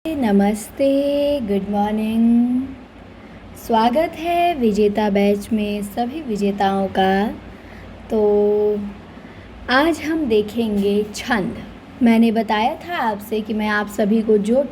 नमस्ते, good morning. स्वागत है विजेता बैच में सभी विजेताओं का। तो आज हम देखेंगे छंद। मैंने बताया था आपसे कि मैं आप सभी को जो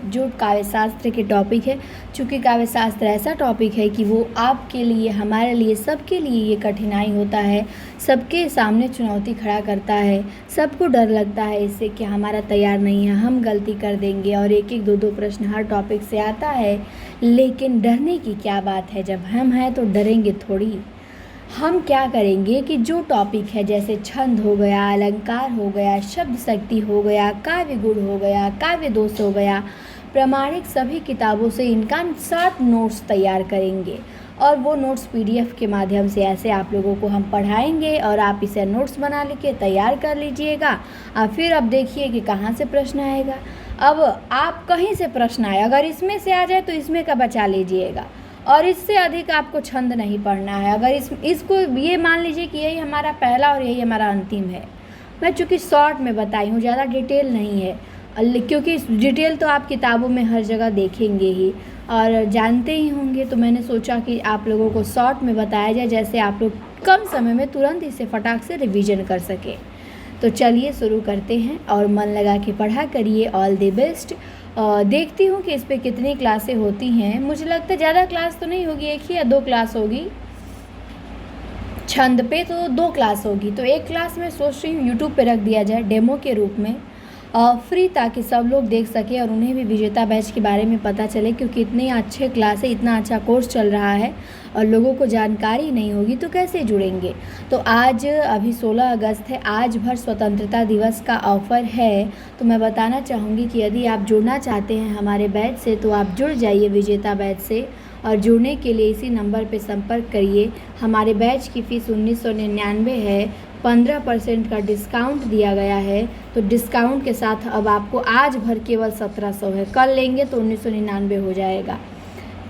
काव्यशास्त्र के टॉपिक है, चूँकि काव्यशास्त्र ऐसा टॉपिक है कि वो आपके लिए, हमारे लिए, सबके लिए ये कठिनाई होता है, सबके सामने चुनौती खड़ा करता है। सबको डर लगता है इससे कि हमारा तैयार नहीं है, हम गलती कर देंगे, और एक एक दो दो प्रश्न हर टॉपिक से आता है। लेकिन डरने की क्या बात है, जब हम हैं तो डरेंगे थोड़ी। हम क्या करेंगे कि जो टॉपिक है, जैसे छंद हो गया, अलंकार हो गया, शब्द शक्ति हो गया, काव्य गुण हो गया, काव्य दोष हो गया, प्रामाणिक सभी किताबों से इनका 7 नोट्स तैयार करेंगे। और वो नोट्स पीडीएफ के माध्यम से ऐसे आप लोगों को हम पढ़ाएंगे और आप इसे नोट्स बना लेके तैयार कर लीजिएगा। और फिर अब देखिए कि कहाँ से प्रश्न आएगा। अब आप कहीं से प्रश्न आए, अगर इसमें से आ जाए तो इसमें का बचा लीजिएगा, और इससे अधिक आपको छंद नहीं पढ़ना है। अगर इसको ये मान लीजिए कि यही हमारा पहला और यही हमारा अंतिम है। मैं चूँकि शॉर्ट में बताई हूँ, ज़्यादा डिटेल नहीं है, क्योंकि डिटेल तो आप किताबों में हर जगह देखेंगे ही और जानते ही होंगे। तो मैंने सोचा कि आप लोगों को शॉर्ट में बताया जाए, जैसे आप लोग कम समय में तुरंत इसे फटाक से रिवीजन कर सकें। तो चलिए शुरू करते हैं और मन लगा के पढ़ा करिए। All the best. देखती हूँ कि इस पे कितनी क्लासें होती हैं। मुझे लगता है ज़्यादा क्लास तो नहीं होगी, 1 या 2 क्लास होगी। छंद पे तो 2 क्लास होगी, तो 1 क्लास मैं सोच रही हूँ यूट्यूब पे रख दिया जाए डेमो के रूप में, फ्री, ताकि सब लोग देख सके और उन्हें भी विजेता बैच के बारे में पता चले। क्योंकि इतने अच्छे क्लास है, इतना अच्छा कोर्स चल रहा है और लोगों को जानकारी नहीं होगी तो कैसे जुड़ेंगे। तो आज अभी 16 अगस्त है, आज भर स्वतंत्रता दिवस का ऑफ़र है। तो मैं बताना चाहूँगी कि यदि आप जुड़ना चाहते हैं हमारे बैच से तो आप जुड़ जाइए विजेता बैच से, और जुड़ने के लिए इसी नंबर पर संपर्क करिए। हमारे बैच की फ़ीस 1999 है, 15% का डिस्काउंट दिया गया है। तो डिस्काउंट के साथ अब आपको आज भर केवल 1700 है, कल लेंगे तो 1999 हो जाएगा,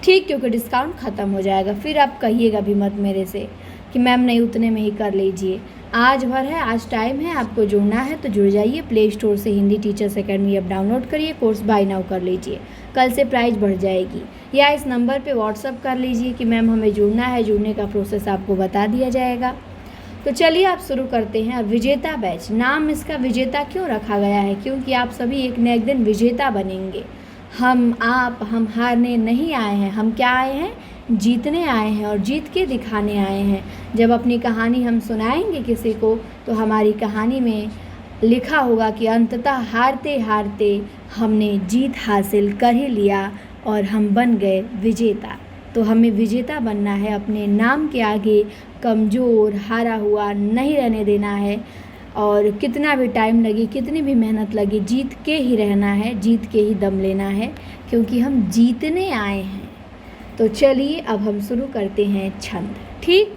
ठीक, क्योंकि डिस्काउंट ख़त्म हो जाएगा। फिर आप कहिएगा भी मत मेरे से कि मैम नहीं, उतने में ही कर लीजिए। आज भर है, आज टाइम है, आपको जुड़ना है तो जुड़ जाइए। प्ले स्टोर से Hindi teachers academy app download करिए, कोर्स बाय नाउ कर लीजिए, कल से प्राइस बढ़ जाएगी। या इस नंबर पे व्हाट्सअप कर लीजिए कि मैम हमें जुड़ना है, जुड़ने का प्रोसेस आपको बता दिया जाएगा। तो चलिए आप शुरू करते हैं। और विजेता बैच, नाम इसका विजेता क्यों रखा गया है? क्योंकि आप सभी एक न एक दिन विजेता बनेंगे। हम हारने नहीं आए हैं, हम क्या आए हैं? जीतने आए हैं, और जीत के दिखाने आए हैं। जब अपनी कहानी हम सुनाएंगे किसी को तो हमारी कहानी में लिखा होगा कि अंततः हारते हारते हमने जीत हासिल कर ही लिया और हम बन गए विजेता। तो हमें विजेता बनना है, अपने नाम के आगे कमज़ोर, हारा हुआ नहीं रहने देना है। और कितना भी टाइम लगे, कितनी भी मेहनत लगे, जीत के ही रहना है, जीत के ही दम लेना है, क्योंकि हम जीतने आए हैं। तो चलिए अब हम शुरू करते हैं छंद। ठीक,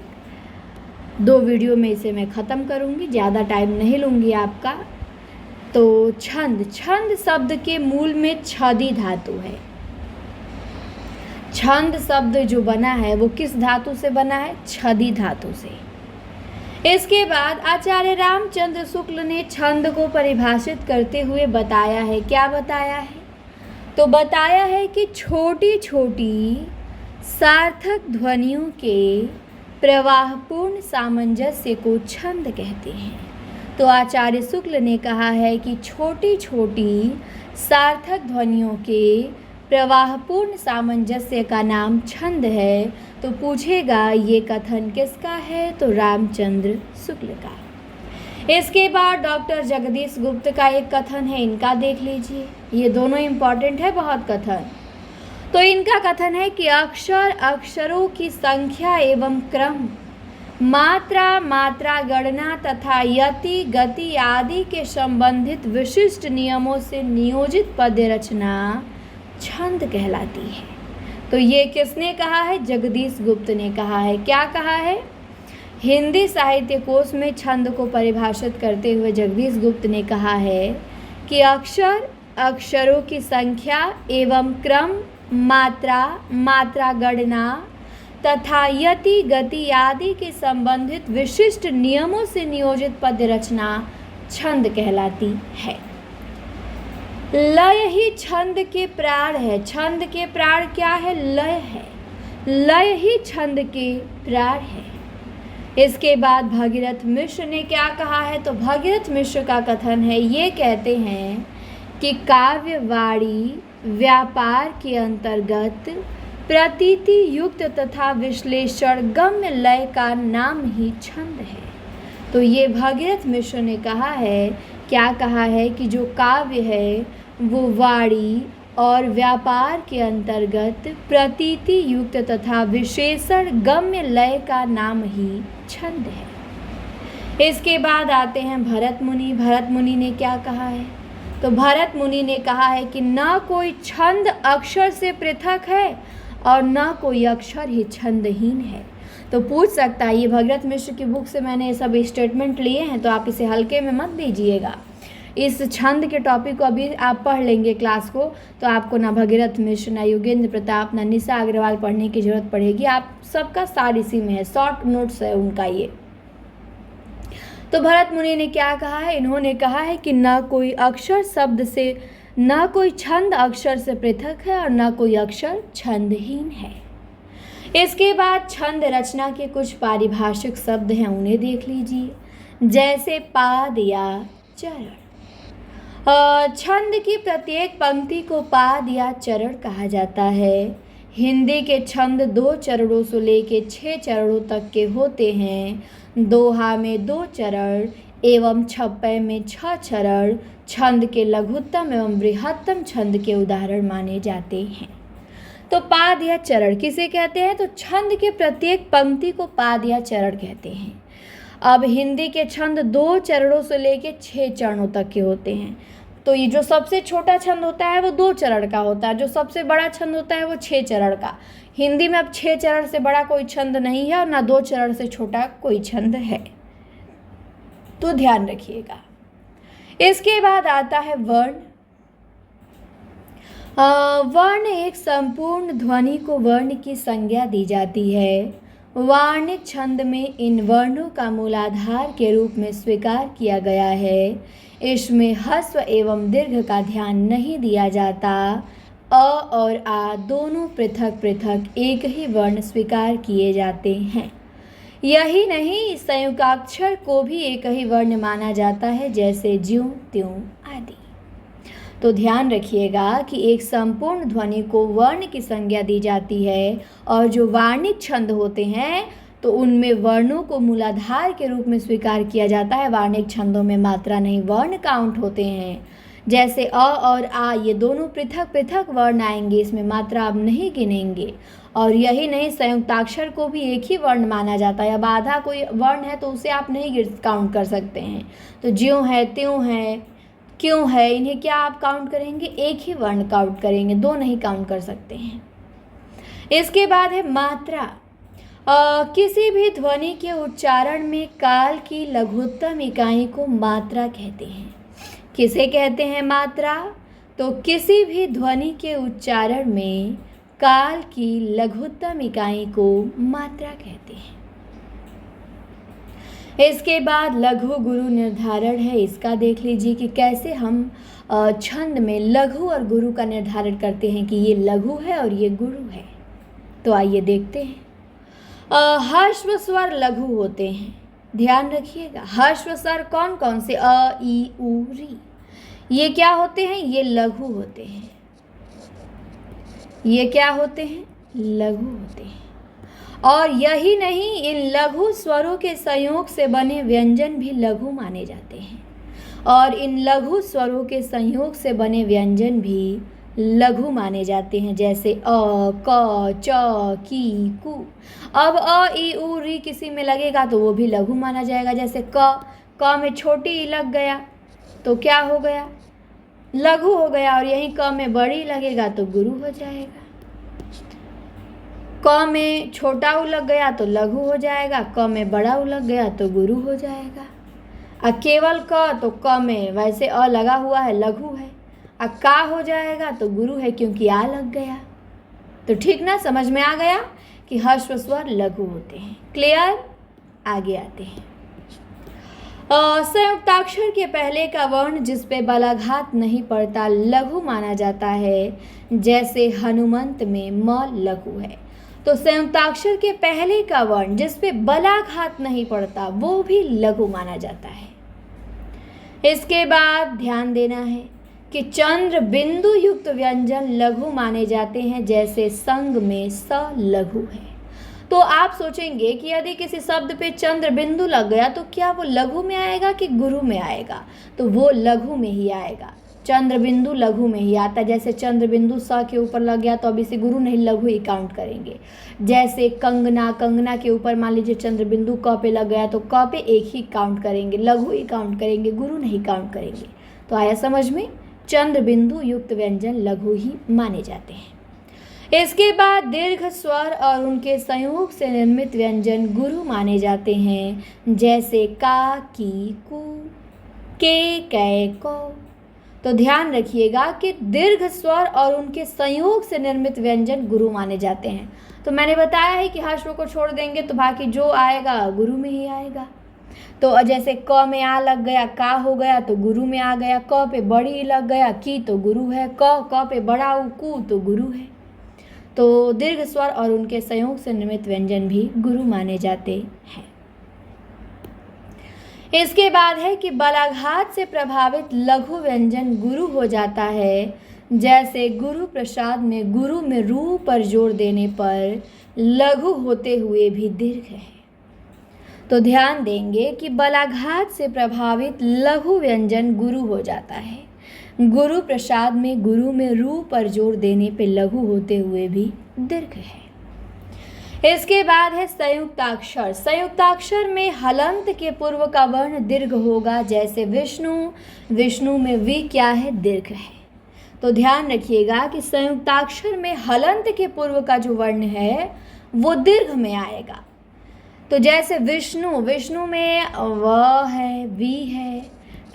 2 वीडियो में इसे मैं ख़त्म करूँगी, ज़्यादा टाइम नहीं लूँगी आपका। तो छंद शब्द के मूल में छदी धातु है। छंद शब्द जो बना है वो किस धातु से बना है? छदी धातु से। इसके बाद आचार्य रामचंद्र शुक्ल ने छंद को परिभाषित करते हुए बताया है। क्या बताया है? तो बताया है कि छोटी छोटी सार्थक ध्वनियों के प्रवाहपूर्ण सामंजस्य को छंद कहते हैं। तो आचार्य शुक्ल ने कहा है कि छोटी छोटी सार्थक ध्वनियों के प्रवाहपूर्ण सामंजस्य का नाम छंद है। तो पूछेगा ये कथन किसका है? तो रामचंद्र शुक्ल का। इसके बाद डॉक्टर जगदीश गुप्त का एक कथन है, इनका देख लीजिए। ये दोनों इम्पॉर्टेंट है बहुत कथन। तो इनका कथन है कि अक्षरों की संख्या एवं क्रम, मात्रा गणना तथा यति गति आदि के संबंधित विशिष्ट नियमों से नियोजित पद्य रचना छंद कहलाती है। तो ये किसने कहा है? जगदीश गुप्त ने कहा है। क्या कहा है? हिंदी साहित्य कोश में छंद को परिभाषित करते हुए जगदीश गुप्त ने कहा है कि अक्षरों की संख्या एवं क्रम, मात्रा गणना तथा यति गति आदि के संबंधित विशिष्ट नियमों से नियोजित पद्य रचना छंद कहलाती है। लय ही छंद के प्राण है। छंद के प्राण क्या है? लय है। लय ही छंद के प्राण है। इसके बाद भगीरथ मिश्र ने क्या कहा है? तो भगीरथ मिश्र का कथन है, ये कहते हैं कि काव्यवाणी व्यापार के अंतर्गत प्रतीति युक्त तथा विश्लेषण गम्य लय का नाम ही छंद है। तो ये भगीरथ मिश्र ने कहा है, क्या कहा है कि जो काव्य है वो वाणी और व्यापार के अंतर्गत प्रतीति युक्त तथा विशेषण गम्य लय का नाम ही छंद है। इसके बाद आते हैं भरत मुनि। भरत मुनि ने क्या कहा है? तो भरत मुनि ने कहा है कि ना कोई छंद अक्षर से पृथक है और ना कोई अक्षर ही छंदहीन है। तो पूछ सकता है, ये भगीरथ मिश्र की बुक से मैंने ये सब स्टेटमेंट लिए हैं, तो आप इसे हल्के में मत लीजिएगा। इस छंद के टॉपिक को अभी आप पढ़ लेंगे क्लास को, तो आपको ना भगीरथ मिश्र, ना योगेंद्र प्रताप, ना निशा अग्रवाल पढ़ने की जरूरत पड़ेगी। आप सबका सार इसी में है, शॉर्ट नोट्स है उनका ये। तो भरत मुनि ने क्या कहा है? इन्होंने कहा है कि ना कोई अक्षर शब्द से, ना कोई छंद अक्षर से पृथक है और ना कोई अक्षर छंदहीन है। इसके बाद छंद रचना के कुछ पारिभाषिक शब्द हैं, उन्हें देख लीजिए। जैसे पाद या चरण। छंद की प्रत्येक पंक्ति को पाद या चरण कहा जाता है। हिंदी के छंद 2 चरणों से लेके 6 चरणों तक के होते हैं। दोहा में 2 चरण एवं छप्पय में 6 चरण छंद के लघुत्तम एवं बृहत्तम छंद के उदाहरण माने जाते हैं। तो पाद या चरण किसे कहते हैं? तो छंद के प्रत्येक पंक्ति को पाद या चरण कहते हैं। अब हिंदी के छंद 2 चरणों से लेके 6 चरणों तक के होते हैं। तो ये जो सबसे छोटा छंद होता है वो 2 चरण का होता है, जो सबसे बड़ा छंद होता है वो 6 चरण का। हिंदी में अब 6 चरण से बड़ा कोई छंद नहीं है और ना 2 चरण से छोटा कोई छंद है, तो ध्यान रखिएगा। इसके बाद आता है वर्ण। वर्ण एक संपूर्ण ध्वनि को वर्ण की संज्ञा दी जाती है। वार्णिक छंद में इन वर्णों का मूलाधार के रूप में स्वीकार किया गया है। इसमें ह्रस्व एवं दीर्घ का ध्यान नहीं दिया जाता। अ और आ दोनों पृथक पृथक एक ही वर्ण स्वीकार किए जाते हैं। यही नहीं, संयुगाक्षर को भी एक ही वर्ण माना जाता है, जैसे ज्यों त्यों आदि। तो ध्यान रखिएगा कि एक संपूर्ण ध्वनि को वर्ण की संज्ञा दी जाती है और जो वार्णिक छंद होते हैं तो उनमें वर्णों को मूलाधार के रूप में स्वीकार किया जाता है। वार्णिक छंदों में मात्रा नहीं वर्ण काउंट होते हैं। जैसे अ और आ ये दोनों पृथक पृथक वर्ण आएंगे, इसमें मात्रा आप नहीं गिनेंगे। और यही नहीं, संयुक्ताक्षर को भी एक ही वर्ण माना जाता है। अब आधा कोई वर्ण है तो उसे आप नहीं काउंट कर सकते हैं। तो ज्यों है, त्यों है, क्यों है, इन्हें क्या आप काउंट करेंगे? एक ही वर्ण काउंट करेंगे, 2 नहीं काउंट कर सकते हैं। इसके बाद है मात्रा। किसी भी ध्वनि के उच्चारण में काल की लघुत्तम इकाई को मात्रा कहते हैं। किसे कहते हैं मात्रा? तो किसी भी ध्वनि के उच्चारण में काल की लघुत्तम इकाई को मात्रा कहते हैं। इसके बाद लघु गुरु निर्धारण है। इसका देख लीजिए कि कैसे हम छंद में लघु और गुरु का निर्धारण करते हैं कि ये लघु है और ये गुरु है। तो आइए देखते हैं। ह्रस्व स्वर लघु होते हैं, ध्यान रखिएगा। ह्रस्व स्वर कौन कौन से? अ, ई, उ, री। ये क्या होते हैं? ये लघु होते हैं। ये क्या होते हैं? लघु होते हैं। और यही नहीं, इन लघु स्वरों के संयोग से बने व्यंजन भी लघु माने जाते हैं। और इन लघु स्वरों के संयोग से बने व्यंजन भी लघु माने जाते हैं, जैसे अ, क, च, की, कु। अब अ, ई, उ, री किसी में लगेगा तो वो भी लघु माना जाएगा। जैसे क में छोटी ई लग गया तो क्या हो गया? लघु हो गया। और यहीं क में बड़ी लगेगा तो गुरु हो जाएगा। क में छोटा उ लग गया तो लघु हो जाएगा, क में बड़ा उ लग गया तो गुरु हो जाएगा। केवल क, तो क में वैसे अ लगा हुआ है, लघु है। का हो जाएगा तो गुरु है, क्योंकि आ लग गया। तो ठीक ना, समझ में आ गया कि ह्रस्व स्वर लघु होते हैं। क्लियर? आगे आते हैं। संयुक्ताक्षर के पहले का वर्ण जिस पे बलाघात नहीं पड़ता लघु माना जाता है, जैसे हनुमंत में म लघु है। तो संयुक्ताक्षर के पहले का वर्ण जिस पे बलाघात नहीं पड़ता वो भी लघु माना जाता है। इसके बाद ध्यान देना है कि चंद्र बिंदु युक्त व्यंजन लघु माने जाते हैं, जैसे संग में स लघु है। तो आप सोचेंगे कि यदि किसी शब्द पे चंद्र बिंदु लग गया तो क्या वो लघु में आएगा कि गुरु में आएगा? तो वो लघु में ही आएगा। चंद्र बिंदु लघु में ही आता है। जैसे चंद्र बिंदु स के ऊपर लग गया तो अब इसे गुरु नहीं लघु ही काउंट करेंगे। जैसे कंगना, कंगना के ऊपर मान लीजिए चंद्र बिंदु क पे लग गया तो क पे एक ही काउंट करेंगे, लघु ही काउंट करेंगे, गुरु नहीं काउंट करेंगे। तो आया समझ में? चंद्र बिंदु युक्त व्यंजन लघु ही माने जाते हैं। इसके बाद दीर्घ स्वर और उनके संयोग से निर्मित व्यंजन गुरु माने जाते हैं, जैसे का, की, कु, के, कै, को। तो ध्यान रखिएगा कि दीर्घ स्वर और उनके संयोग से निर्मित व्यंजन गुरु माने जाते हैं। तो मैंने बताया है कि हर्ष को छोड़ देंगे तो बाकी जो आएगा गुरु में ही आएगा। तो जैसे क में आ लग गया, का हो गया तो गुरु में आ गया, क पे बड़ी लग गया, की तो गुरु है, क पे बड़ा कु तो गुरु है। तो दीर्घ स्वर और उनके संयोग से निर्मित व्यंजन भी गुरु माने जाते हैं। इसके बाद है कि बलाघात से प्रभावित लघु व्यंजन गुरु हो जाता है, जैसे गुरु प्रसाद में गुरु में रू पर जोर देने पर लघु होते हुए भी दीर्घ है। तो ध्यान देंगे कि बलाघात से प्रभावित लघु व्यंजन गुरु हो जाता है। गुरु प्रसाद में गुरु में रू पर जोर देने पे लघु होते हुए भी दीर्घ है। इसके बाद है संयुक्ताक्षर। संयुक्ताक्षर में हलंत के पूर्व का वर्ण दीर्घ होगा, जैसे विष्णु, विष्णु में वी क्या है? दीर्घ है। तो ध्यान रखिएगा कि संयुक्ताक्षर में हलंत के पूर्व का जो वर्ण है वो दीर्घ में आएगा। तो जैसे विष्णु, विष्णु में व है, वी है,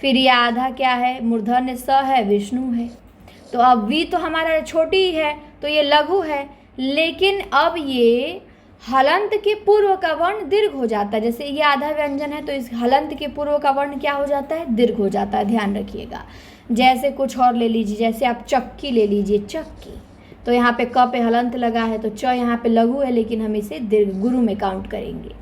फिर ये आधा क्या है? मूर्धन्य स है, विष्णु है। तो अब वी तो हमारा छोटी ही है तो ये लघु है, लेकिन अब ये हलंत के पूर्व का वर्ण दीर्घ हो जाता है। जैसे ये आधा व्यंजन है तो इस हलंत के पूर्व का वर्ण क्या हो जाता है? दीर्घ हो जाता है। ध्यान रखिएगा। जैसे कुछ और ले लीजिए, जैसे आप चक्की ले लीजिए, चक्की, तो यहाँ पे क पे हलंत लगा है तो च यहाँ पे लघु है, लेकिन हम इसे दीर्घ गुरु में काउंट करेंगे।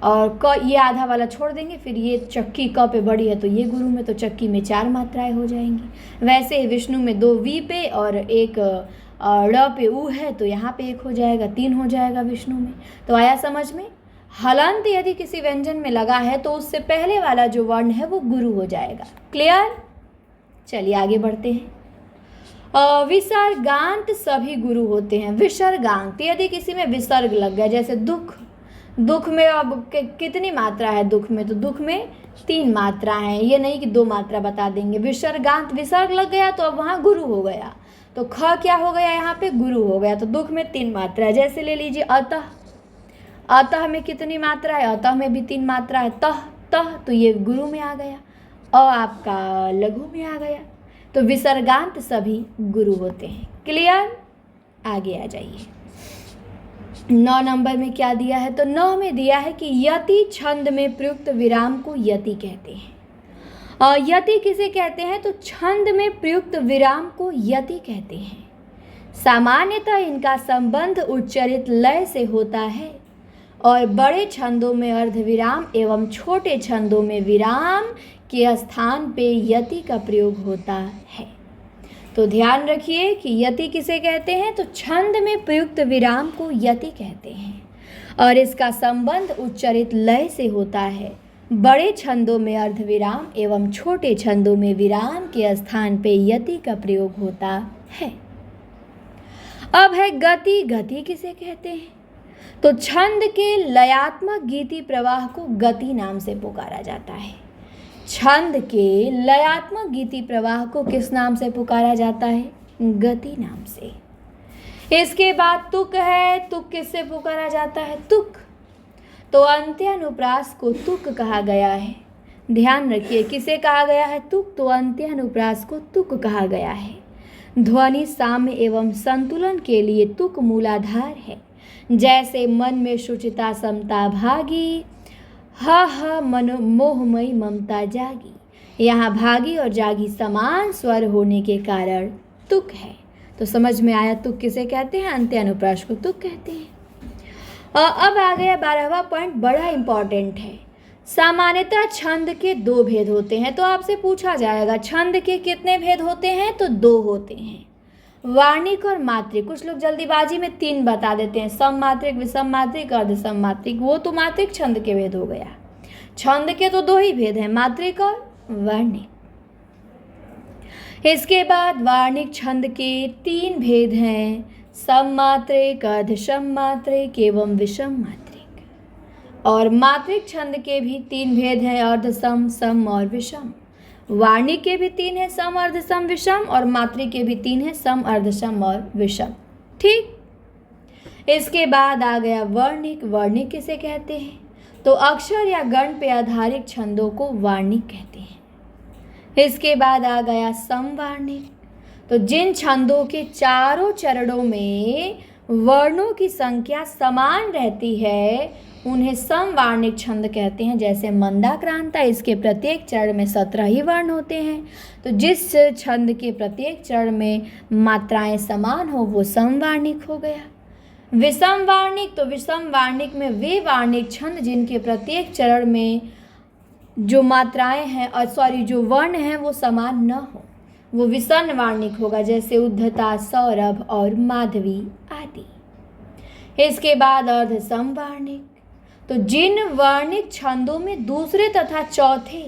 और क ये आधा वाला छोड़ देंगे, फिर ये चक्की क पे बड़ी है तो ये गुरु में, तो चक्की में 4 मात्राएं हो जाएंगी। वैसे ही विष्णु में 2 वी पे और एक ड़ पे उ है तो यहाँ पे 1 हो जाएगा, 3 हो जाएगा विष्णु में। तो आया समझ में? हलंत यदि किसी व्यंजन में लगा है तो उससे पहले वाला जो वर्ण है वो गुरु हो जाएगा। क्लियर? चलिए आगे बढ़ते हैं। विसर्गांत सभी गुरु होते हैं। विसर्गांत यदि किसी में विसर्ग लग गया, जैसे दुख, दुख में अब कितनी मात्रा है? दुख में तो दुख में 3 मात्रा है, ये नहीं कि 2 मात्रा बता देंगे। विसर्गांत विसर्ग लग गया तो अब वहाँ गुरु हो गया, तो ख क्या हो गया? यहाँ पे गुरु हो गया। तो दुख में 3 मात्रा है। जैसे ले लीजिए अतः, अतः में कितनी मात्रा है? अतः में भी 3 मात्रा है। तह, तह तो ये गुरु में आ गया, अ आपका लघु में आ गया। तो विसर्गांत सभी गुरु होते हैं। क्लियर? आगे आ जाइए। 9 नंबर में क्या दिया है? तो 9 में दिया है कि यति छंद में प्रयुक्त विराम को यति कहते हैं। और यति किसे कहते हैं? तो छंद में प्रयुक्त विराम को यति कहते हैं। सामान्यतः इनका संबंध उच्चरित लय से होता है और बड़े छंदों में अर्धविराम एवं छोटे छंदों में विराम के स्थान पे यति का प्रयोग होता है। तो ध्यान रखिए कि यति किसे कहते हैं? तो छंद में प्रयुक्त विराम को यति कहते हैं और इसका संबंध उच्चरित लय से होता है। बड़े छंदों में अर्धविराम एवं छोटे छंदों में विराम के स्थान पे यति का प्रयोग होता है। अब है गति। गति किसे कहते हैं? तो छंद के लयात्मक गीति प्रवाह को गति नाम से पुकारा जाता है। छंद के लयात्मक गीति प्रवाह को किस नाम से पुकारा जाता है? गति नाम से। इसके बाद तुक है। तुक किससे पुकारा जाता है? तुक। तो अंत्यानुप्रास को तुक कहा गया है। ध्यान रखिए, किसे कहा गया है? तुक। तो अंत्यानुप्रास को तुक कहा गया है। ध्वनि साम्य एवं संतुलन के लिए तुक मूलाधार है। जैसे मन में शुचिता, समता, भागी, हा हा मनो मोहमयी ममता जागी, यहाँ भागी और जागी समान स्वर होने के कारण तुक है। तो समझ में आया तुक किसे कहते हैं, अंत्य अनुप्रास को तुक कहते हैं। अब आ गया 12वां पॉइंट, बड़ा इंपॉर्टेंट है। सामान्यतः छंद के 2 भेद होते हैं। तो आपसे पूछा जाएगा छंद के कितने भेद होते हैं, तो 2 होते हैं, वार्णिक और मात्रिक। कुछ लोग जल्दीबाजी में 3 बता देते हैं, सम मात्रिक, विषम मात्रिक, अर्ध सम मात्रिक। वो तो मात्रिक छंद के भेद हो गया। छंद के तो 2 ही भेद हैं, मात्रिक और वार्णिक। इसके बाद वार्णिक छंद के 3 भेद हैं, सम मात्रिक, अर्ध सम मात्रिक एवं विषम मात्रिक। और मात्रिक छंद के भी 3 भेद हैं, अर्ध सम, सम और विषम। वार्णिक के भी 3 हैं, सम, अर्ध सम, विषम, और मात्रिक के भी 3 हैं, सम, अर्ध सम और विषम। ठीक। इसके बाद आ गया वर्णिक। वर्णिक किसे कहते हैं, तो अक्षर या गण पे आधारित छंदों को वार्णिक कहते हैं। इसके बाद आ गया समवार्णिक। तो जिन छंदों के चारों चरणों में वर्णों की संख्या समान रहती है उन्हें समवार्णिक छंद कहते हैं। जैसे मंदाक्रांता, इसके प्रत्येक चरण में 17 ही वर्ण होते हैं। तो जिस छंद के प्रत्येक चरण में मात्राएं समान हो वो समवार्णिक हो गया। विषम वार्णिक, तो विषम वार्णिक में वे वार्णिक छंद जिनके प्रत्येक चरण में जो मात्राएं हैं जो वर्ण हैं वो समान न हो, वो विषम वार्णिक होगा। जैसे उद्धता, सौरभ और माधवी आदि। इसके बाद अर्ध समवार्णिक। तो जिन वर्णिक छंदों में दूसरे तथा चौथे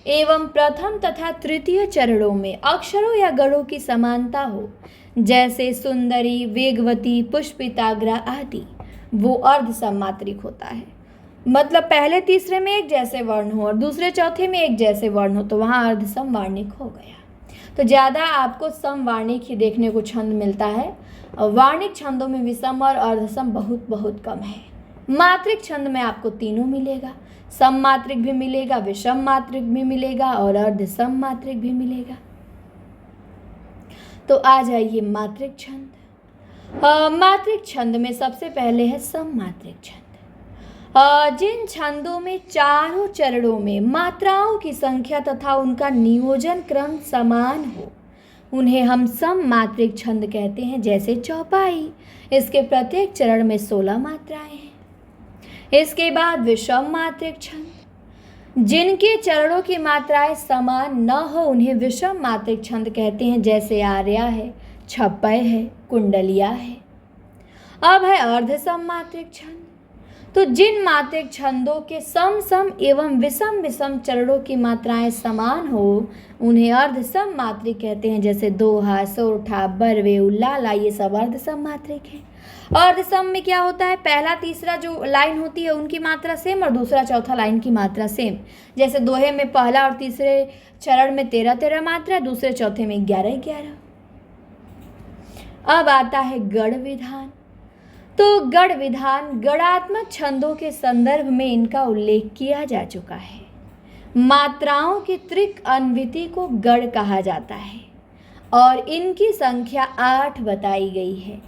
एवं प्रथम तथा तृतीय चरणों में अक्षरों या गणों की समानता हो, जैसे सुंदरी, वेगवती, पुष्पिताग्रा आदि, वो अर्ध सममात्रिक होता है। मतलब पहले तीसरे में एक जैसे वर्ण हो और दूसरे चौथे में एक जैसे वर्ण हो, तो वहाँ अर्ध समवार्णिक हो गया। तो ज़्यादा आपको समवार्णिक ही देखने को छंद मिलता है, और वार्णिक छंदों में विषम और अर्धसम बहुत बहुत कम है। मात्रिक छंद में आपको तीनों मिलेगा, सम मात्रिक भी मिलेगा, विषम मात्रिक भी मिलेगा और अर्ध सम मात्रिक भी मिलेगा। तो आ जाइए मात्रिक छंद। मात्रिक छंद में सबसे पहले है सम मात्रिक छंद। जिन छंदों में चारों चरणों में मात्राओं की संख्या तथा उनका नियोजन क्रम समान हो उन्हें हम सम मात्रिक छंद कहते हैं। जैसे चौपाई, इसके प्रत्येक चरण में 16 मात्राएं हैं। इसके बाद विषम मात्रिक छंद, जिनके चरणों की मात्राएं समान न हो उन्हें विषम मात्रिक छंद कहते हैं। जैसे आर्या है, छप्पय है, कुंडलिया है। अब है अर्ध सम मात्रिक छंद। तो जिन मात्रिक छंदों के सम सम एवं विषम विषम चरणों की मात्राएं समान हो उन्हें अर्ध सम मात्रिक कहते हैं। जैसे दोहा, सोरठा, बरवे, उल्लाला, ये सब अर्ध सम मात्रिक है। अर्ध सम में क्या होता है, पहला तीसरा जो लाइन होती है उनकी मात्रा सेम और दूसरा चौथा लाइन की मात्रा सेम। जैसे दोहे में पहला और तीसरे चरण में 13-13 मात्रा, दूसरे चौथे में 11-11। अब आता है गढ़ विधान। तो गढ़ विधान गणात्मक छंदों के संदर्भ में इनका उल्लेख किया जा चुका है। मात्राओं की त्रिक अन्विति को गढ़ कहा जाता है और इनकी संख्या 8 बताई गई है।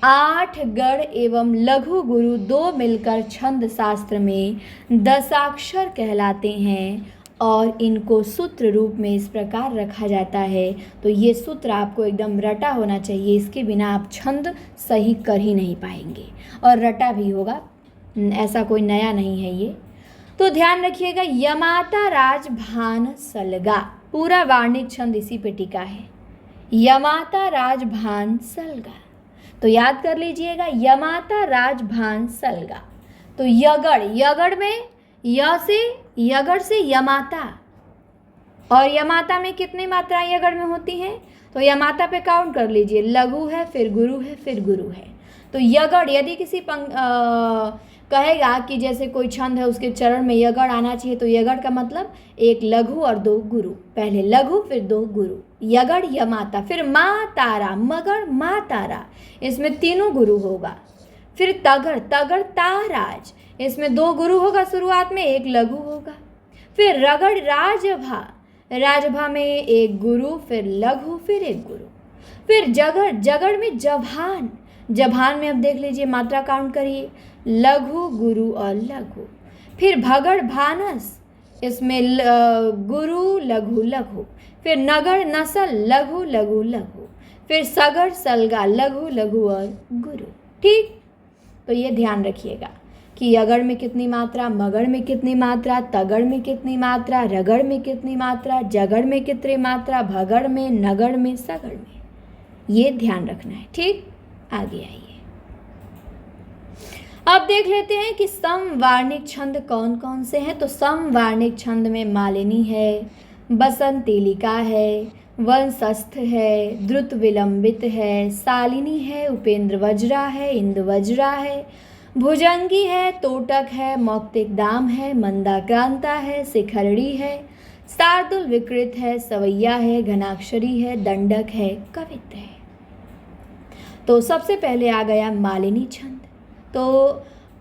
8 गढ़ एवं लघु गुरु 2 मिलकर छंद शास्त्र में दशाक्षर कहलाते हैं और इनको सूत्र रूप में इस प्रकार रखा जाता है। तो ये सूत्र आपको एकदम रटा होना चाहिए, इसके बिना आप छंद सही कर ही नहीं पाएंगे, और रटा भी होगा, ऐसा कोई नया नहीं है ये। तो ध्यान रखिएगा, यमाता राज भान सलगा, पूरा वार्णिक छंद इसी पे टिका है। यमाता राज भान सलगा, तो याद कर लीजिएगा, यमाता राज भान सलगा। तो यगढ़, यगढ़ में यगढ़ से यमाता, और यमाता में कितनी मात्राएं यगढ़ में होती हैं, तो यमाता पे काउंट कर लीजिए, लघु है, फिर गुरु है, फिर गुरु है। तो यगढ़, यदि किसी कहेगा कि जैसे कोई छंद है उसके चरण में यगढ़ आना चाहिए, तो यगढ़ का मतलब 1 लघु और 2 गुरु, पहले लघु फिर 2 गुरु, यगढ़ यमाता। फिर माँ तारा, मगढ़ माँ तारा, इसमें तीनों गुरु होगा। फिर तगड़, तगड़ ताराज, इसमें 2 गुरु होगा शुरुआत में, 1 लघु होगा। फिर रगड़ राजभा, राजभा में 1 गुरु, फिर लघु, फिर 1 गुरु। फिर जगड़, जगड़ में जभान, जभान में अब देख लीजिए मात्रा काउंट करिए, लघु गुरु और लघु। फिर भगड़ भानस, इसमें गुरु लघु लघु, फिर नगर नसल लघु लघु लघु, फिर सगर सलगा लघु लघु और गुरु। ठीक, तो ये ध्यान रखिएगा कि अगड़ में कितनी मात्रा, मगड़ में कितनी मात्रा, तगड़ में कितनी मात्रा, रगड़ में कितनी मात्रा, जगड़ में कितनी मात्रा, भगड़ में, नगड़ में, सगड़ में, ये ध्यान रखना है। ठीक, आगे आइए। अब देख लेते हैं कि समवार्णिक छंद कौन कौन से हैं। तो समवार्णिक छंद में मालिनी है, बसंतीलिका है, वंशस्थ है, द्रुत विलंबित है, शालिनी है, उपेंद्र वज्रा है, इंद्र वज्रा है, भुजंगी है, तोटक है, मौक्तिक दाम है, मंदाक्रांता है, शिखरड़ी है, शार्दुल विकृत है, सवैया है, घनाक्षरी है, दंडक है, कवित है। तो सबसे पहले आ गया मालिनी छंद। तो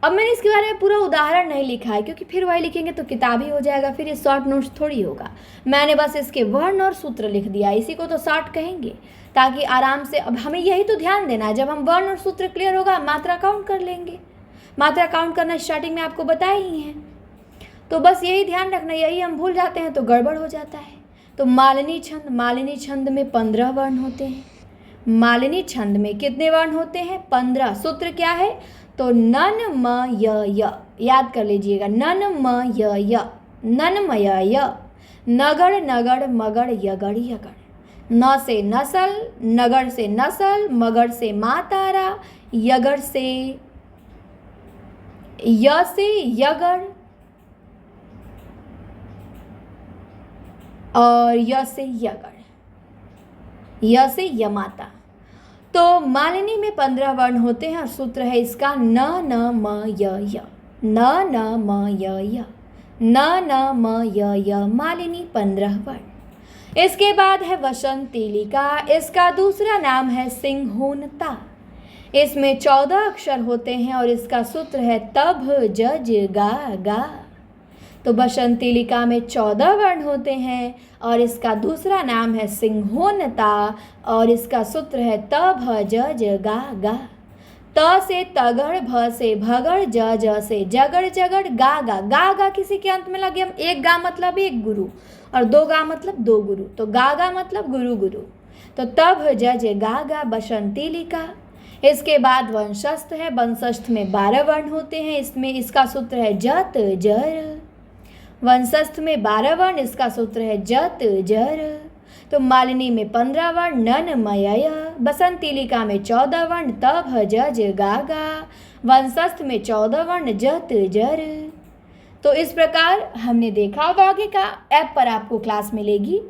अब मैंने इसके बारे में पूरा उदाहरण नहीं लिखा है, क्योंकि फिर वही लिखेंगे तो किताबी हो जाएगा, फिर ये शॉर्ट नोट्स थोड़ी होगा। मैंने बस इसके वर्ण और सूत्र लिख दिया, इसी को तो शॉर्ट कहेंगे, ताकि आराम से। अब हमें यही तो ध्यान देना है, जब हम वर्ण और सूत्र क्लियर होगा मात्रा काउंट कर लेंगे। मात्रा काउंट करना स्टार्टिंग में आपको बताया ही है, तो बस यही ध्यान रखना, यही हम भूल जाते हैं तो गड़बड़ हो जाता है। तो मालिनी छंद में 15 वर्ण होते हैं। मालिनी छंद में कितने वर्ण होते हैं? 15। सूत्र क्या है? तो नन म य, याद कर लीजिएगा, नन म य, नन म य, नगड़ नगड़ मगड़ यगड़ यगड़, न से नसल, नगड़ से नसल, मगड़ से मातारा, यगड़ से य से यगड़ और य से यगड़, य से यमाता। तो मालिनी में 15 वर्ण होते हैं और सूत्र है इसका न न म य, न न म य, न न म य, मालिनी 15 वर्ण। इसके बाद है वसंतीलिका, इसका दूसरा नाम है सिंहूनता। इसमें 14 अक्षर होते हैं और इसका सूत्र है तभ जज गा गा। तो बसंतीलिका में 14 वर्ण होते हैं और इसका दूसरा नाम है सिंहूनता और इसका सूत्र है त भ ज ज गा गा। त से तगड़, भ से भगड़, ज ज से जगड़ जगड़, गा गा। गा गा किसी के अंत में लगे हम, एक गा मतलब एक गुरु और दो गा मतलब दो गुरु, तो गा गा मतलब गुरु गुरु। तो त भ ज ज गा गा बसंतीलिका। इसके बाद वंशस्थ है, वंशस्थ में 12 वर्ण होते हैं, इसमें इसका सूत्र है जत जर। वंशस्थ में 12 वर्ण, इसका सूत्र है जत जर। तो मालिनी में 15 वर्ण, नन मय, बसंतीलिका में 14 वर्ण, त भ ज ज गा गा, वंशस्थ में 14 वर्ण, जत जर। तो इस प्रकार हमने देखा। अब आगे का ऐप पर आपको क्लास मिलेगी,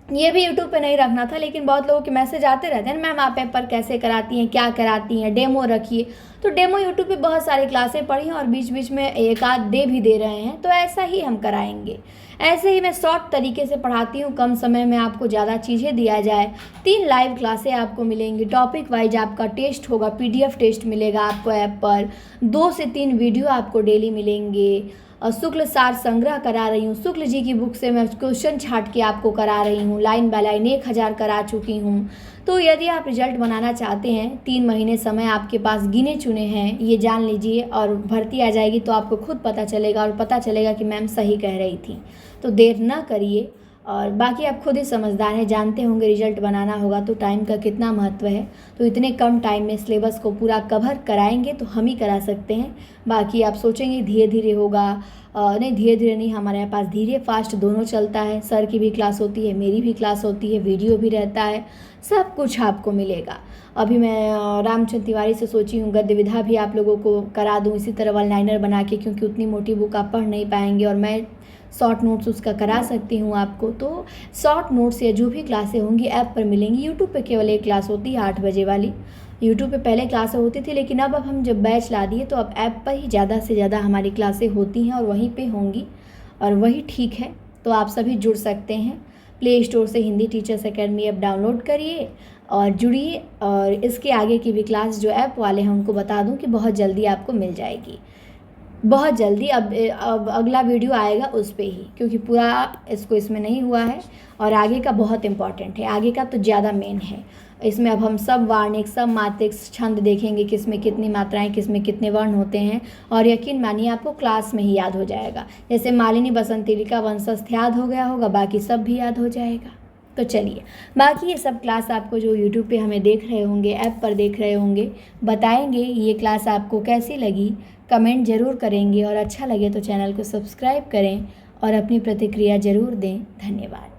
ये भी यूट्यूब पे नहीं रखना था, लेकिन बहुत लोगों के मैसेज आते रहते हैं, मैम आप ऐप पर कैसे कराती हैं, क्या कराती हैं, डेमो रखिए। तो डेमो यूट्यूब पे बहुत सारी क्लासें पढ़ी हैं और बीच बीच में एक आध दे भी दे रहे हैं, तो ऐसा ही हम कराएंगे। ऐसे ही मैं शॉर्ट तरीके से पढ़ाती हूँ, कम समय में आपको ज़्यादा चीज़ें दिया जाए। 3 लाइव क्लासें आपको मिलेंगी, टॉपिक वाइज आपका टेस्ट होगा, PDF टेस्ट मिलेगा आपको ऐप पर, 2 से 3 वीडियो आपको डेली मिलेंगे। और शुक्ल सार संग्रह करा रही हूँ, शुक्ल जी की बुक से मैं क्वेश्चन छाट के आपको करा रही हूँ, लाइन बाय लाइन 1000 करा चुकी हूँ। तो यदि आप रिजल्ट बनाना चाहते हैं, 3 महीने समय आपके पास गिने चुने हैं, ये जान लीजिए, और भर्ती आ जाएगी तो आपको खुद पता चलेगा और पता चलेगा कि मैम सही कह रही थी। तो देर ना करिए, और बाकी आप खुद ही समझदार हैं, जानते होंगे रिजल्ट बनाना होगा तो टाइम का कितना महत्व है। तो इतने कम टाइम में सिलेबस को पूरा कवर कराएंगे तो हम ही करा सकते हैं। बाकी आप सोचेंगे धीरे धीरे होगा, नहीं धीरे धीरे नहीं, हमारे पास धीरे फास्ट दोनों चलता है। सर की भी क्लास होती है, मेरी भी क्लास होती है, वीडियो भी रहता है, सब कुछ आपको मिलेगा। अभी मैं रामचंद्र तिवारी से सोची हूँ गद्य विधा भी आप लोगों को करा दूँ इसी तरह वन लाइनर बना के, क्योंकि उतनी मोटी बुक आप पढ़ नहीं पाएंगे और मैं शॉर्ट नोट्स उसका करा सकती हूँ आपको। तो शॉर्ट नोट्स या जो भी क्लासें होंगी ऐप पर मिलेंगी। यूट्यूब पे केवल एक क्लास होती है 8 बजे वाली, यूट्यूब पे पहले क्लासें होती थी, लेकिन अब हम जब बैच ला दिए तो अब ऐप पर ही ज़्यादा से ज़्यादा हमारी क्लासें होती हैं और वहीं पे होंगी, और वही ठीक है। तो आप सभी जुड़ सकते हैं। प्ले स्टोर से Hindi teachers academy app download करिए और जुड़िए। और इसके आगे की भी क्लास जो ऐप वाले हैं उनको बता दूं कि बहुत जल्दी आपको मिल जाएगी, बहुत जल्दी। अब अगला वीडियो आएगा उस पे ही, क्योंकि पूरा इसमें नहीं हुआ है और आगे का बहुत इम्पॉर्टेंट है, आगे का तो ज़्यादा मेन है। इसमें अब हम सब वार्णिक, सब मात्रिक, छंद देखेंगे, किस में कितनी मात्राएं, किस में कितने वर्ण होते हैं, और यकीन मानिए आपको क्लास में ही याद हो जाएगा। जैसे मालिनी, बसंतिलिका, वंशस्थ याद हो गया होगा, बाकी सब भी याद हो जाएगा। तो चलिए, बाकी ये सब क्लास आपको जो यूट्यूब पे हमें देख रहे होंगे, ऐप पर देख रहे होंगे, बताएंगे ये क्लास आपको कैसी लगी, कमेंट ज़रूर करेंगे, और अच्छा लगे तो चैनल को सब्सक्राइब करें और अपनी प्रतिक्रिया ज़रूर दें। धन्यवाद।